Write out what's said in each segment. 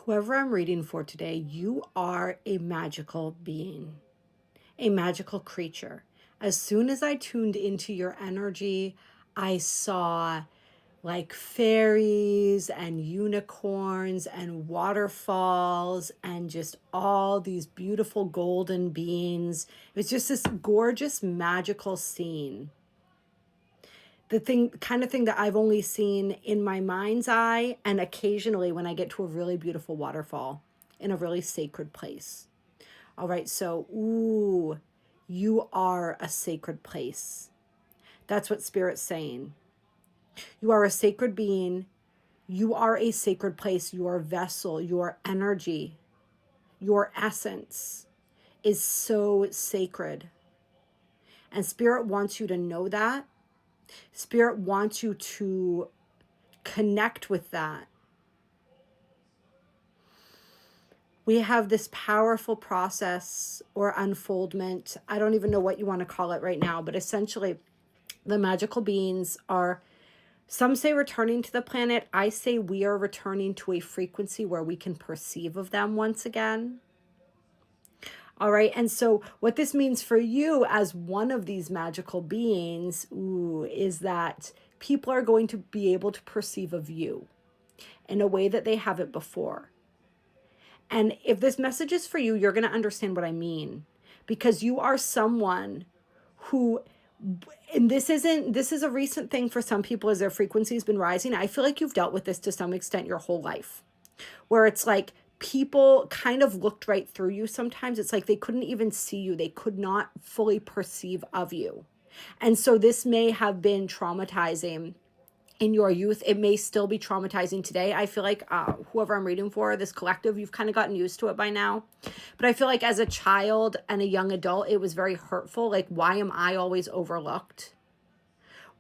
Whoever I'm reading for today, you are a magical being, a magical creature. As soon as I tuned into your energy, I saw like fairies and unicorns and waterfalls and just all these beautiful golden beings. It was just this gorgeous, magical scene. The kind of thing that I've only seen in my mind's eye and occasionally when I get to a really beautiful waterfall in a really sacred place. All right, so, ooh, you are a sacred place. That's what Spirit's saying. You are a sacred being. You are a sacred place. Your vessel, your energy, your essence is so sacred. And Spirit wants you to know that. Spirit wants you to connect with that. We have this powerful process or unfoldment. I don't even know what you want to call it right now, but essentially the magical beings are, some say returning to the planet. I say we are returning to a frequency where we can perceive of them once again. All right. And so what this means for you as one of these magical beings, is that people are going to be able to perceive of you in a way that they haven't before. And if this message is for you, you're going to understand what I mean, because you are someone who, and this is a recent thing for some people as their frequency has been rising. I feel like you've dealt with this to some extent your whole life, where it's like people kind of looked right through you. Sometimes it's like they couldn't even see you. They could not fully perceive of you. And so this may have been traumatizing in your youth. It may still be traumatizing today. I feel like whoever I'm reading for, this collective, you've kind of gotten used to it by now. But I feel like as a child and a young adult, it was very hurtful. Like, why am I always overlooked?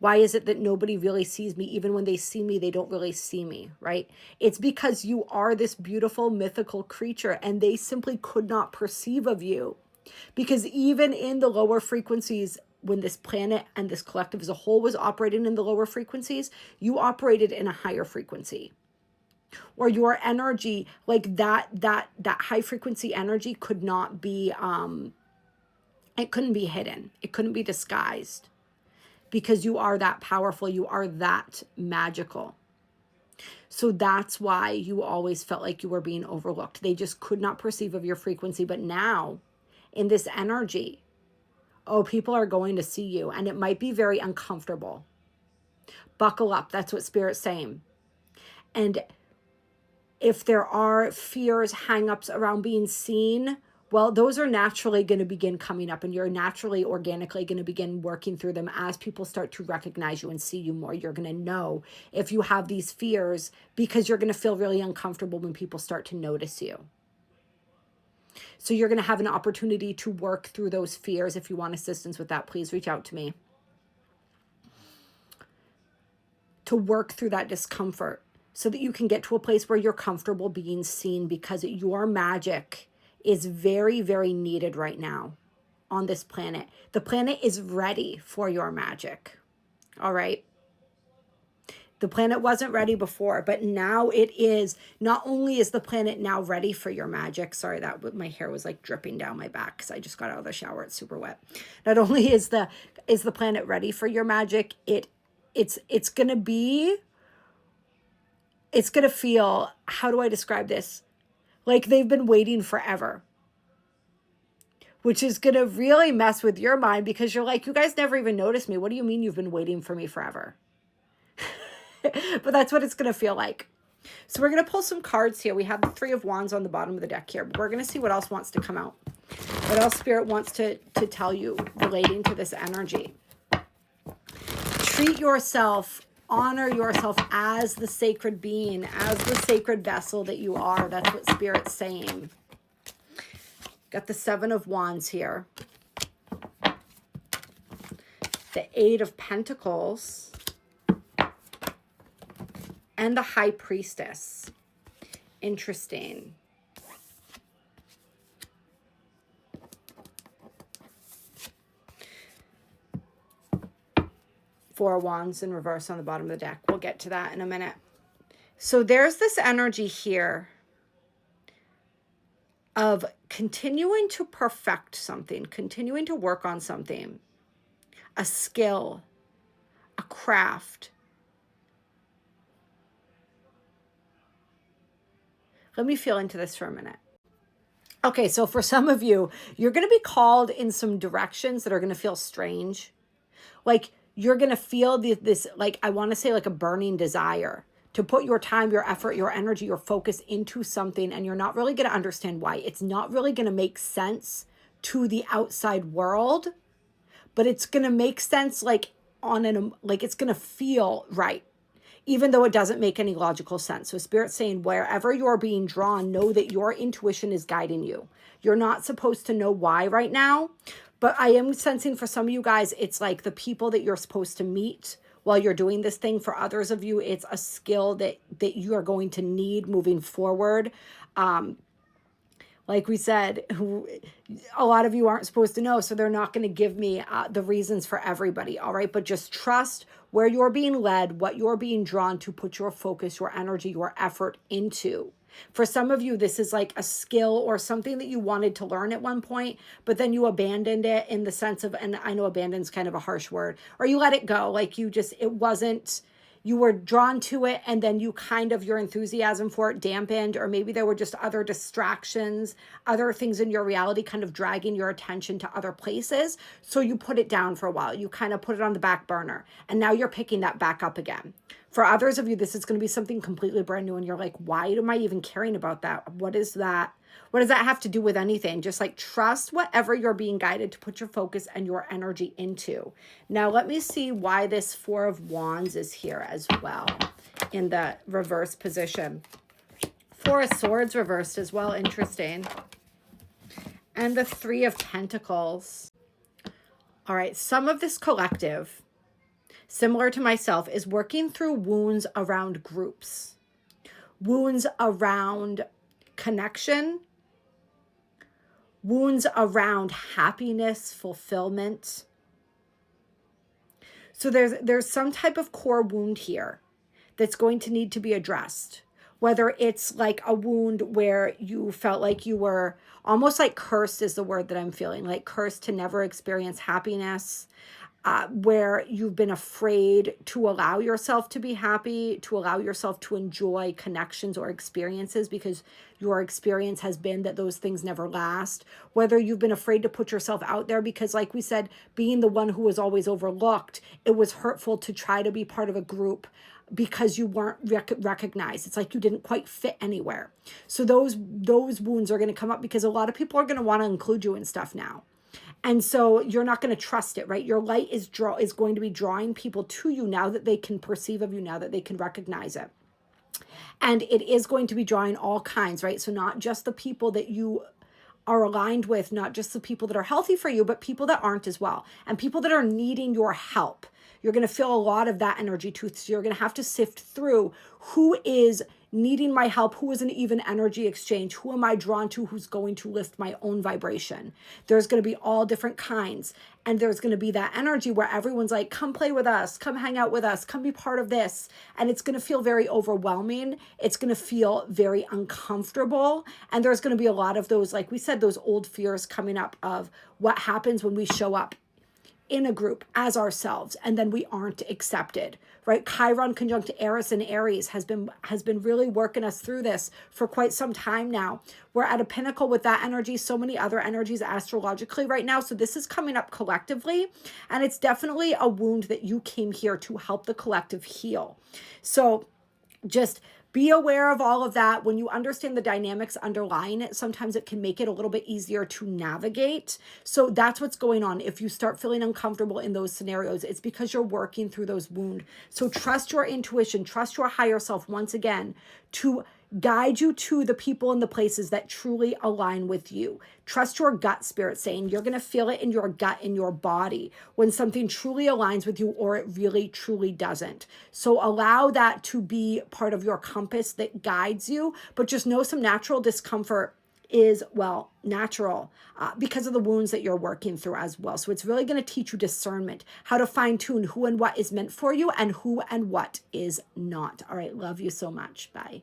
Why is it that nobody really sees me? Even when they see me, they don't really see me, right? It's because you are this beautiful mythical creature and they simply could not perceive of you. Because even in the lower frequencies, when this planet and this collective as a whole was operating in the lower frequencies, you operated in a higher frequency. Or your energy, like that high frequency energy could not be, it couldn't be hidden. It couldn't be disguised. Because you are that powerful, you are that magical. So that's why you always felt like you were being overlooked. They just could not perceive of your frequency. But now, in this energy, people are going to see you, and it might be very uncomfortable. Buckle up. That's what Spirit's saying. And if there are fears, hang-ups around being seen, well, those are naturally going to begin coming up, and you're naturally, organically going to begin working through them as people start to recognize you and see you more. You're going to know if you have these fears because you're going to feel really uncomfortable when people start to notice you. So you're going to have an opportunity to work through those fears. If you want assistance with that, please reach out to me. To work through that discomfort so that you can get to a place where you're comfortable being seen, because your magic is very, very needed right now on this planet. The planet is ready for your magic. All right. The planet wasn't ready before, but now it is. Not only is the planet now ready for your magic. Sorry, that my hair was like dripping down my back because I just got out of the shower. It's super wet. Not only is the planet ready for your magic, it's gonna feel, how do I describe this? Like they've been waiting forever. Which is going to really mess with your mind, because you're like, you guys never even noticed me. What do you mean you've been waiting for me forever? But that's what it's going to feel like. So we're going to pull some cards here. We have the Three of Wands on the bottom of the deck here. But we're going to see what else wants to come out. What else Spirit wants to tell you relating to this energy. Treat yourself, honor yourself as the sacred being, as the sacred vessel that you are. That's what Spirit's saying. Got the Seven of Wands here. The Eight of Pentacles. And the High Priestess. Interesting. Four of Wands in reverse on the bottom of the deck. We'll get to that in a minute. So there's this energy here of continuing to perfect something, continuing to work on something, a skill, a craft. Let me feel into this for a minute. Okay, so for some of you, you're going to be called in some directions that are going to feel strange. Like you're going to feel this, like, I want to say like a burning desire to put your time, your effort, your energy, your focus into something, and you're not really going to understand why. It's not really going to make sense to the outside world, but it's going to make sense like like it's going to feel right, even though it doesn't make any logical sense. So Spirit's saying wherever you're being drawn, know that your intuition is guiding you. You're not supposed to know why right now, but I am sensing for some of you guys, it's like the people that you're supposed to meet while you're doing this thing. For others of you, it's a skill that you are going to need moving forward. Like we said, a lot of you aren't supposed to know, so they're not going to give me the reasons for everybody, all right? But just trust where you're being led, what you're being drawn to, put your focus, your energy, your effort into. For some of you, this is like a skill or something that you wanted to learn at one point, but then you abandoned it in the sense of, and I know abandon's kind of a harsh word, or you let it go, like it wasn't, you were drawn to it, and then you kind of, your enthusiasm for it dampened, or maybe there were just other distractions, other things in your reality kind of dragging your attention to other places. So you put it down for a while. You kind of put it on the back burner, and now you're picking that back up again. For others of you, this is going to be something completely brand new, and you're like, why am I even caring about that? What is that? What does that have to do with anything? Just like trust whatever you're being guided to put your focus and your energy into. Now, let me see why this Four of Wands is here as well in the reverse position. Four of Swords reversed as well. Interesting. And the Three of Pentacles. All right. Some of this collective, similar to myself, is working through wounds around groups, wounds around connection, wounds around happiness, fulfillment. So there's some type of core wound here that's going to need to be addressed. Whether it's like a wound where you felt like you were almost like cursed is the word that I'm feeling, like cursed to never experience happiness, where you've been afraid to allow yourself to be happy, to allow yourself to enjoy connections or experiences because your experience has been that those things never last. Whether you've been afraid to put yourself out there because, like we said, being the one who was always overlooked, it was hurtful to try to be part of a group because you weren't recognized. It's like you didn't quite fit anywhere. So those wounds are going to come up because a lot of people are going to want to include you in stuff now. And so you're not going to trust it, right? Your light is going to be drawing people to you now that they can perceive of you, now that they can recognize it. And it is going to be drawing all kinds, right? So not just the people that you are aligned with, not just the people that are healthy for you, but people that aren't as well. And people that are needing your help. You're going to feel a lot of that energy too. So you're going to have to sift through who is needing my help, who is an even energy exchange, who am I drawn to, who's going to lift my own vibration. There's going to be all different kinds. And there's going to be that energy where everyone's like, come play with us, come hang out with us, come be part of this. And it's going to feel very overwhelming. It's going to feel very uncomfortable. And there's going to be a lot of those, like we said, those old fears coming up of what happens when we show up in a group as ourselves and then we aren't accepted, right? Chiron conjunct Eris and Aries has been really working us through this for quite some time now. We're at a pinnacle with that energy, so many other energies astrologically right now. So this is coming up collectively, and it's definitely a wound that you came here to help the collective heal. So just be aware of all of that. When you understand the dynamics underlying it, sometimes it can make it a little bit easier to navigate. So that's what's going on. If you start feeling uncomfortable in those scenarios, it's because you're working through those wounds. So trust your intuition, trust your higher self once again to guide you to the people and the places that truly align with you. Trust your gut, Spirit saying you're going to feel it in your gut, in your body, when something truly aligns with you or it really, truly doesn't. So allow that to be part of your compass that guides you, but just know some natural discomfort is, well, natural because of the wounds that you're working through as well. So it's really going to teach you discernment, how to fine tune who and what is meant for you and who and what is not. All right. Love you so much. Bye.